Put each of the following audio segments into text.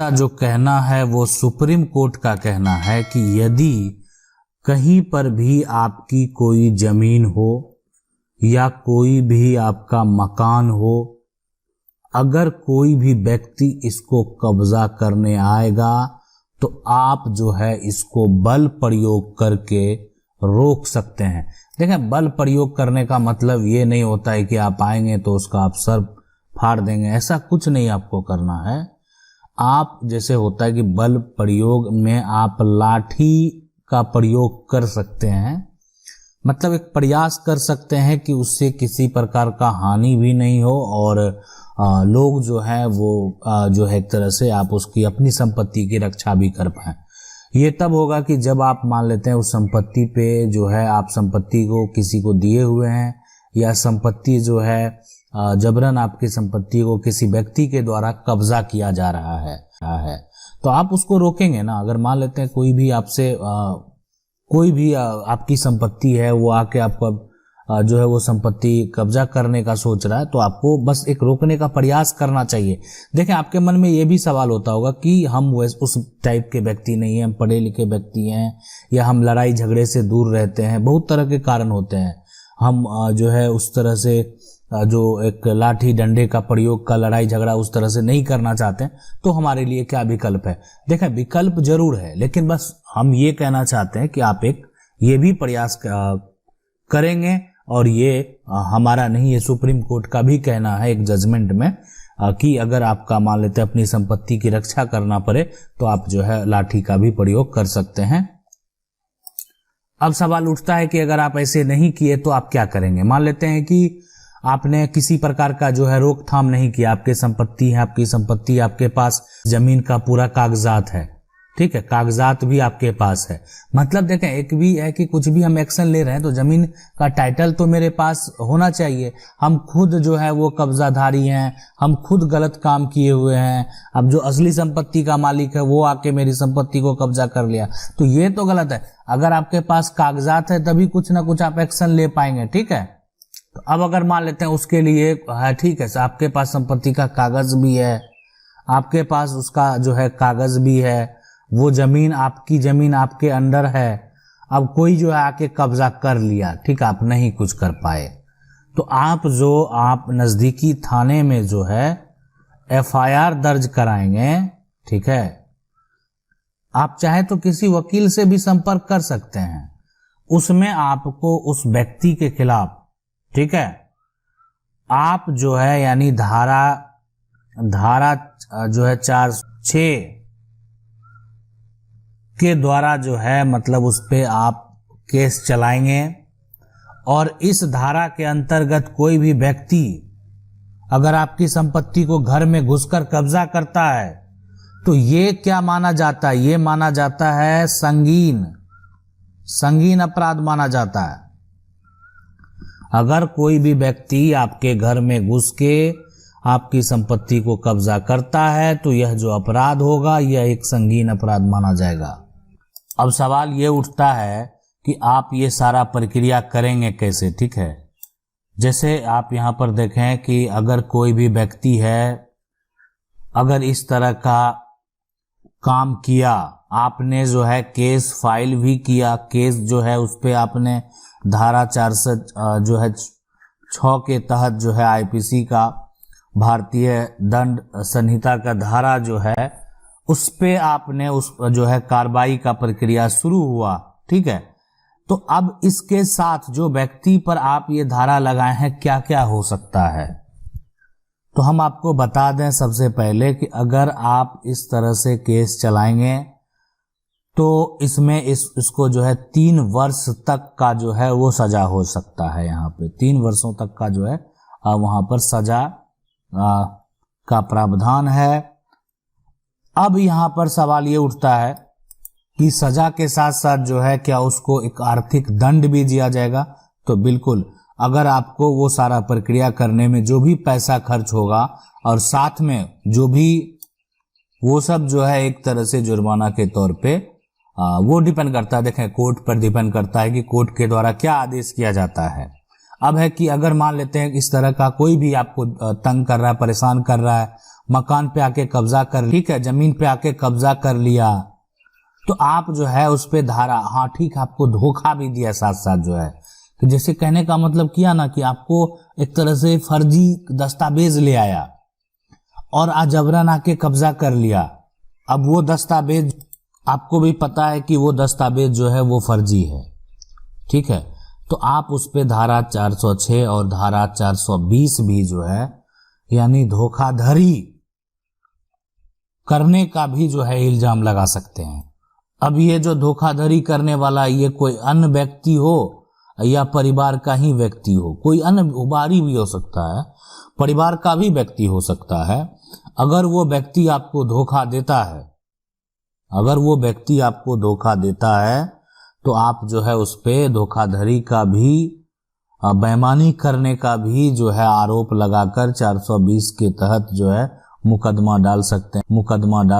का जो कहना है वो सुप्रीम कोर्ट का कहना है कि यदि कहीं पर भी आपकी कोई जमीन हो या कोई भी आपका मकान हो, अगर कोई भी व्यक्ति इसको कब्जा करने आएगा तो आप जो है इसको बल प्रयोग करके रोक सकते हैं। देखें, बल प्रयोग करने का मतलब ये नहीं होता है कि आप आएंगे तो उसका आप सर फाड़ देंगे, ऐसा कुछ नहीं आपको करना है। आप जैसे होता है कि बल प्रयोग में आप लाठी का प्रयोग कर सकते हैं, मतलब एक प्रयास कर सकते हैं कि उससे किसी प्रकार का हानि भी नहीं हो और लोग जो है वो जो है एक तरह से आप उसकी अपनी संपत्ति की रक्षा भी कर पाएं। ये तब होगा कि जब आप मान लेते हैं उस संपत्ति पे जो है आप संपत्ति को किसी को दिए हुए हैं या संपत्ति जो है जबरन आपकी संपत्ति को किसी व्यक्ति के द्वारा कब्जा किया जा रहा है तो आप उसको रोकेंगे ना। अगर मान लेते हैं कोई भी आपसे कोई भी आपकी संपत्ति है, वो आके आपको जो है वो संपत्ति कब्जा करने का सोच रहा है, तो आपको बस एक रोकने का प्रयास करना चाहिए। देखें, आपके मन में ये भी सवाल होता होगा कि हम उस टाइप के व्यक्ति नहीं हैं, हम पढ़े लिखे व्यक्ति हैं या हम लड़ाई झगड़े से दूर रहते हैं, बहुत तरह के कारण होते हैं। हम जो है उस तरह से जो एक लाठी डंडे का प्रयोग का लड़ाई झगड़ा उस तरह से नहीं करना चाहते हैं, तो हमारे लिए क्या विकल्प है? देखें, विकल्प जरूर है, लेकिन बस हम ये कहना चाहते हैं कि आप एक ये भी प्रयास करेंगे। और ये हमारा नहीं, ये सुप्रीम कोर्ट का भी कहना है एक जजमेंट में कि अगर आपका मान लेते हैं अपनी संपत्ति की रक्षा करना पड़े तो आप जो है लाठी का भी प्रयोग कर सकते हैं। अब सवाल उठता है कि अगर आप ऐसे नहीं किए तो आप क्या करेंगे? मान लेते हैं कि आपने किसी प्रकार का जो है रोकथाम नहीं किया, आपकी संपत्ति है, आपकी संपत्ति आपके पास जमीन का पूरा कागजात है, ठीक है, कागजात भी आपके पास है। मतलब देखें, एक भी है कि कुछ भी हम एक्शन ले रहे हैं तो जमीन का टाइटल तो मेरे पास होना चाहिए। हम खुद जो है वो कब्जाधारी हैं, हम खुद गलत काम किए हुए हैं। अब जो असली संपत्ति का मालिक है वो आके मेरी संपत्ति को कब्जा कर लिया, तो ये तो गलत है। अगर आपके पास कागजात है तभी कुछ ना कुछ आप एक्शन ले पाएंगे, ठीक है। तो अब अगर मान लेते हैं उसके लिए है, ठीक है, आपके पास संपत्ति का कागज भी है, आपके पास उसका जो है कागज भी है, वो जमीन आपकी जमीन आपके अंडर है। अब कोई जो है आके कब्जा कर लिया, ठीक, आप नहीं कुछ कर पाए, तो आप नजदीकी थाने में जो है FIR दर्ज कराएंगे, ठीक है। आप चाहे तो किसी वकील से भी संपर्क कर सकते हैं, उसमें आपको उस व्यक्ति के खिलाफ, ठीक है, आप जो है यानी धारा जो है 406 के द्वारा जो है मतलब उस पे आप केस चलाएंगे। और इस धारा के अंतर्गत कोई भी व्यक्ति अगर आपकी संपत्ति को घर में घुसकर कब्जा करता है तो ये क्या माना जाता है? ये माना जाता है संगीन अपराध माना जाता है। अगर कोई भी व्यक्ति आपके घर में घुस के आपकी संपत्ति को कब्जा करता है तो यह जो अपराध होगा यह एक संगीन अपराध माना जाएगा। अब सवाल ये उठता है कि आप ये सारा प्रक्रिया करेंगे कैसे, ठीक है। जैसे आप यहाँ पर देखें कि अगर कोई भी व्यक्ति है, अगर इस तरह का काम किया, आपने जो है केस फाइल भी किया, केस जो है उस पे आपने धारा 406 के तहत जो है IPC का भारतीय दंड संहिता का धारा जो है उस पे आपने उस जो है कार्रवाई का प्रक्रिया शुरू हुआ, ठीक है। तो अब इसके साथ जो व्यक्ति पर आप ये धारा लगाए हैं क्या क्या हो सकता है, तो हम आपको बता दें सबसे पहले कि अगर आप इस तरह से केस चलाएंगे तो इसमें इसको जो है 3 वर्ष तक का जो है वो सजा हो सकता है। यहाँ पे 3 वर्षों तक का जो है वहां पर सजा का प्रावधान है। अब यहाँ पर सवाल ये उठता है कि सजा के साथ साथ जो है क्या उसको एक आर्थिक दंड भी दिया जाएगा? तो बिल्कुल, अगर आपको वो सारा प्रक्रिया करने में जो भी पैसा खर्च होगा और साथ में जो भी वो सब जो है एक तरह से जुर्माना के तौर पे वो डिपेंड करता है, देखें कोर्ट पर डिपेंड करता है कि कोर्ट के द्वारा क्या आदेश किया जाता है। अब है कि अगर मान लेते हैं इस तरह का कोई भी आपको तंग कर रहा है, परेशान कर रहा है, मकान पे आके कब्जा कर, ठीक है, जमीन पे आके कब्जा कर लिया, तो आप जो है उस पे धारा, हाँ ठीक है, आपको धोखा भी दिया साथ साथ जो है, तो जैसे कहने का मतलब किया ना कि आपको एक तरह से फर्जी दस्तावेज ले आया और जबरन आके कब्जा कर लिया। अब वो दस्तावेज आपको भी पता है कि वो दस्तावेज जो है वो फर्जी है, ठीक है, तो आप उस पे धारा 406 और धारा 420 भी जो है यानी धोखाधड़ी करने का भी जो है इल्जाम लगा सकते हैं। अब ये जो धोखाधड़ी करने वाला ये कोई अन्य व्यक्ति हो या परिवार का ही व्यक्ति हो, कोई अन्य बाहरी भी हो सकता है, परिवार का भी व्यक्ति हो सकता है। अगर वो व्यक्ति आपको धोखा देता है, अगर वो व्यक्ति आपको धोखा देता है तो आप जो है उस पे धोखाधड़ी का भी, बेईमानी करने का भी जो है आरोप लगाकर 420 के तहत जो है मुकदमा डाल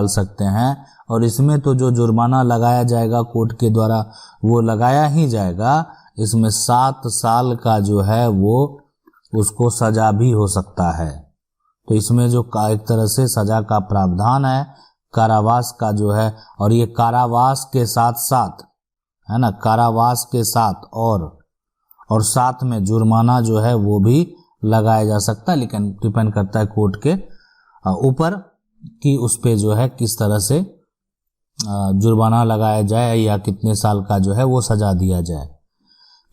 सकते हैं। और इसमें तो जो जुर्माना लगाया जाएगा कोर्ट के द्वारा वो लगाया ही जाएगा, इसमें 7 साल का जो है वो उसको सजा भी हो सकता है। तो इसमें जो एक तरह से सजा का प्रावधान है कारावास का जो है, और ये कारावास के साथ साथ है ना, कारावास के साथ और साथ में जुर्माना जो है वो भी लगाया जा सकता है, लेकिन डिपेंड करता है कोर्ट के ऊपर कि उस पे जो है किस तरह से जुर्माना लगाया जाए या कितने साल का जो है वो सजा दिया जाए।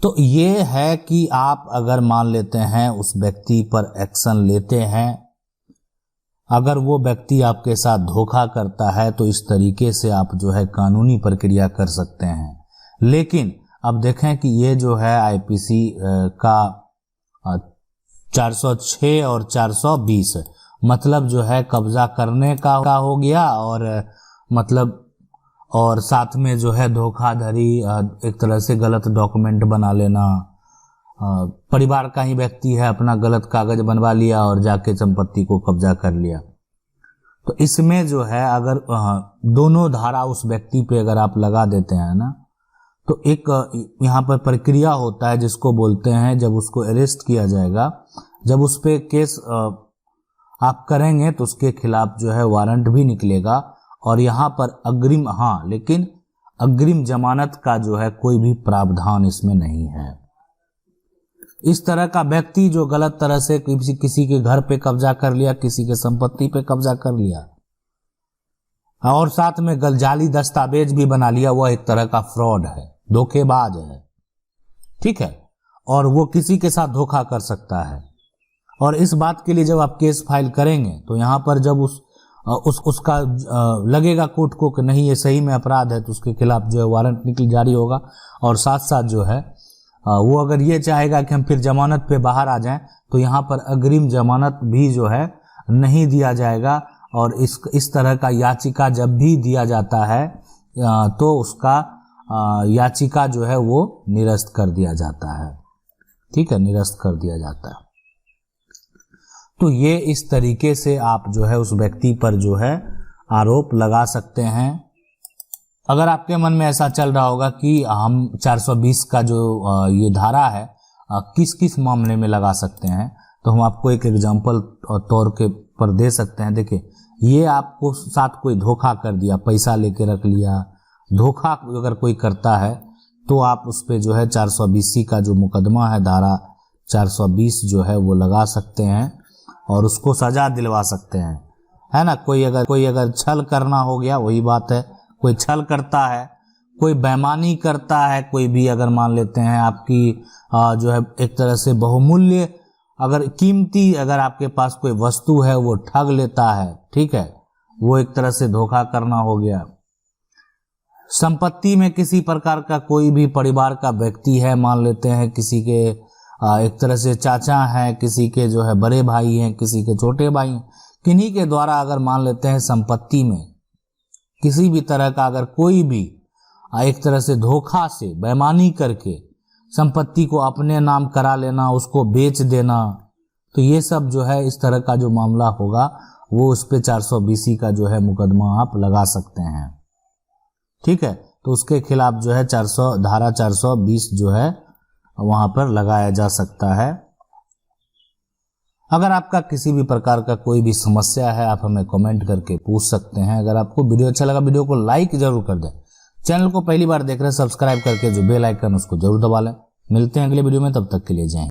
तो ये है कि आप अगर मान लेते हैं उस व्यक्ति पर एक्शन लेते हैं, अगर वो व्यक्ति आपके साथ धोखा करता है तो इस तरीके से आप जो है कानूनी प्रक्रिया कर सकते हैं। लेकिन अब देखें कि ये जो है आईपीसी का 406 और 420 मतलब जो है कब्जा करने का हो गया, और मतलब और साथ में जो है धोखाधड़ी, एक तरह से गलत डॉक्यूमेंट बना लेना, परिवार का ही व्यक्ति है, अपना गलत कागज बनवा लिया और जाके संपत्ति को कब्जा कर लिया। तो इसमें जो है अगर दोनों धारा उस व्यक्ति पे अगर आप लगा देते हैं ना, तो एक यहाँ पर प्रक्रिया होता है जिसको बोलते हैं, जब उसको अरेस्ट किया जाएगा, जब उस पे केस आप करेंगे तो उसके खिलाफ जो है वारंट भी निकलेगा, और यहाँ पर अग्रिम, हाँ लेकिन अग्रिम जमानत का जो है कोई भी प्रावधान इसमें नहीं है। इस तरह का व्यक्ति जो गलत तरह से किसी के घर पे कब्जा कर लिया, किसी के संपत्ति पे कब्जा कर लिया और साथ में जाली दस्तावेज भी बना लिया, वह एक तरह का फ्रॉड है, धोखेबाज है, ठीक है, और वो किसी के साथ धोखा कर सकता है। और इस बात के लिए जब आप केस फाइल करेंगे तो यहाँ पर जब उसका लगेगा कोर्ट को कि नहीं ये सही में अपराध है, तो उसके खिलाफ जो है वारंट जारी होगा, और साथ साथ जो है वो अगर ये चाहेगा कि हम फिर जमानत पे बाहर आ जाएं तो यहाँ पर अग्रिम जमानत भी जो है नहीं दिया जाएगा। और इस तरह का याचिका जब भी दिया जाता है तो उसका याचिका जो है वो निरस्त कर दिया जाता है, ठीक है, निरस्त कर दिया जाता है। तो ये इस तरीके से आप जो है उस व्यक्ति पर जो है आरोप लगा सकते हैं। अगर आपके मन में ऐसा चल रहा होगा कि हम 420 का जो ये धारा है किस किस मामले में लगा सकते हैं, तो हम आपको एक एग्जांपल तौर के पर दे सकते हैं। देखिए, ये आपको साथ कोई धोखा कर दिया, पैसा लेके रख लिया, धोखा अगर कोई करता है तो आप उस पे जो है 420 का जो मुकदमा है, धारा 420 जो है वो लगा सकते हैं और उसको सजा दिलवा सकते हैं, है ना। कोई अगर छल करना हो गया, वही बात है, कोई छल करता है, कोई बेईमानी करता है, कोई भी अगर मान लेते हैं आपकी जो है एक तरह से बहुमूल्य अगर कीमती अगर आपके पास कोई वस्तु है वो ठग लेता है, ठीक है, वो एक तरह से धोखा करना हो गया। संपत्ति में किसी प्रकार का कोई भी परिवार का व्यक्ति है, मान लेते हैं किसी के एक तरह से चाचा हैं, किसी के जो है बड़े भाई हैं, किसी के छोटे भाई हैं, किन्हीं के द्वारा अगर मान लेते हैं संपत्ति में किसी भी तरह का अगर कोई भी एक तरह से धोखा से बेईमानी करके संपत्ति को अपने नाम करा लेना, उसको बेच देना, तो ये सब जो है इस तरह का जो मामला होगा वो उस पे 420 का जो है मुकदमा आप लगा सकते हैं, ठीक है। तो उसके खिलाफ जो है धारा 420 जो है वहां पर लगाया जा सकता है। अगर आपका किसी भी प्रकार का कोई भी समस्या है आप हमें कमेंट करके पूछ सकते हैं। अगर आपको वीडियो अच्छा लगा वीडियो को लाइक जरूर कर दें। चैनल को पहली बार देख रहे हैं सब्सक्राइब करके जो बेल आइकन उसको जरूर दबा लें। मिलते हैं अगले वीडियो में, तब तक के लिए जय हिंद।